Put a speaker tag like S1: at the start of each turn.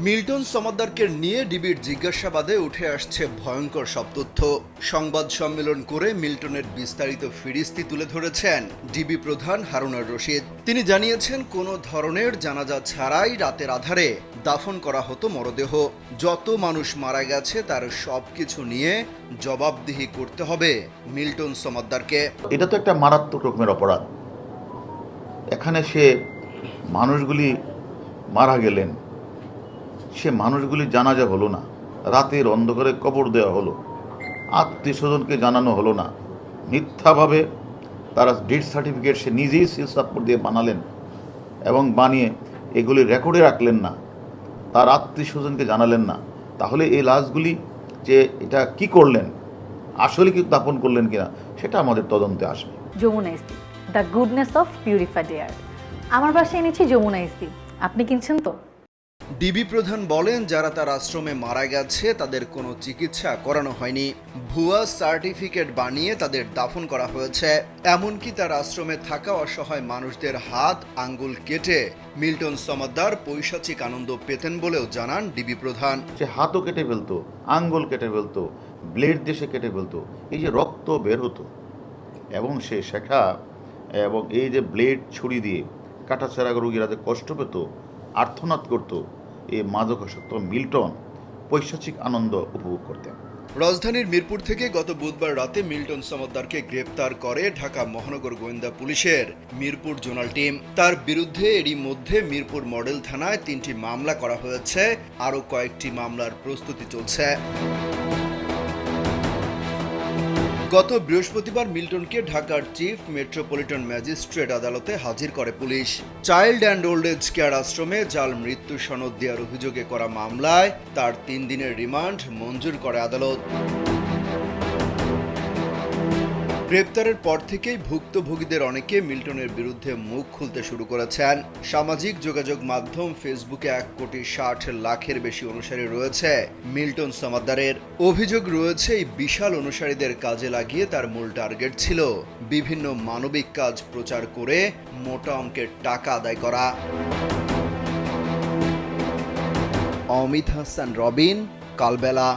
S1: Milton সমাদ্দারকে নিয়ে ডিবির জিজ্ঞাসাবাদে উঠে আসছে ভয়ঙ্কর সব তথ্য। সংবাদ সম্মেলন করে মিল্টনের বিস্তারিত ফিরিস্তি তুলে ধরেছেন ডিবি প্রধান হারুনুর রশিদ। তিনি জানিয়েছেন, কোনো ধরনের জানাজা ছাড়াই রাতের আধারে দাফন করা হতো মরদেহ। যত মানুষ মারা গেছে তার সবকিছু নিয়ে জবাবদিহি করতে হবে মিল্টন সমাদ্দারকে।
S2: এটা তো একটা মারাত্মক রকমের অপরাধ। এখানে সে মানুষগুলি মারা গেলেন, সে মানুষগুলি জানাজা হলো না, রাতের অন্ধকারে কবর দেওয়া হলো, আত্মীয় স্বজনকে জানানো হলো না, মিথ্যাভাবে তারা ডেথ সার্টিফিকেট সে নিজেই সিল সাপ্পোর্ট দিয়ে বানালেন এবং বানিয়ে এগুলি রেকর্ডে রাখলেন না, তার আত্মীয় স্বজনকে জানালেন না। তাহলে এই লাশগুলি যে এটা কি করলেন, আসলে কি দাপন করলেন কিনা, সেটা আমাদের তদন্তে আসবে।
S3: যমুনা ইস্তি, the goodness of purified air. আমার বাসায় এনেছি যমুনা ইস্তি, আপনি কিনছেন তো?
S1: ডিবি প্রধান বলেন, যারা তার আশ্রমে মারা গেছে তাদের কোনো চিকিৎসা করানো হয়নি, ভুয়া সার্টিফিকেট বানিয়ে তাদের দাফন করা হয়েছে। এমনকি তার আশ্রমে থাকা অসহায় মানুষদের হাত আঙ্গুল কেটে মিল্টন সমাদ্দার পৈশাচিক আনন্দ পেতেন বলেও জানান ডিবি প্রধান।
S2: সে হাতও কেটে ফেলতো, আঙ্গুল কেটে ফেলতো, ব্লেড দিয়ে সে কেটে ফেলতো, এই যে রক্ত বের হতো এবং সে শেখা এবং এই যে ব্লেড ছুরি দিয়ে কাটাছেঁড়া রোগীরা যে কষ্ট পেত, আর্তনাদ করত, এই মাদকাসক্ত মিল্টন পৈশাচিক আনন্দ উপভোগ করতেন।
S1: রাজধানীর মিরপুর থেকে গত বুধবার রাতে মিল্টন সমাদ্দারকে গ্রেপ্তার করে ঢাকা মহানগর গোয়েন্দা পুলিশের মিরপুর জোনাল টিম। তার বিরুদ্ধে এরই মধ্যে মিরপুর মডেল থানায় 3টি মামলা করা হয়েছে, আরও কয়েকটি মামলার প্রস্তুতি চলছে। গত বৃহস্পতিবার মিল্টনকে ঢাকার চিফ মেট্রোপলিটন ম্যাজিস্ট্রেট আদালতে হাজির করে পুলিশ। Child and old age care আশ্রমে জাল মৃত্যু সনদ দেওয়ার অভিযোগে করা মামলায় তার 3 দিনের রিমান্ড মঞ্জুর করে আদালত। গ্রেপ্তারের পর থেকেই ভুক্তভোগীদের অনেকে মিল্টনের বিরুদ্ধে মুখ খুলতে শুরু করেছেন। সামাজিক যোগাযোগ মাধ্যম ফেসবুকে 1,60,00,000-এর বেশি অনুসারী রয়েছে মিল্টন সমাদ্দারের। অভিযোগ রয়েছে, এই বিশাল অনুসারীদের কাজে লাগিয়ে তার মূল টার্গেট ছিল বিভিন্ন মানবিক কাজ প্রচার করে মোটা অঙ্কের টাকা আদায় করা। অমিত হাসান রবিন, কালবেলা।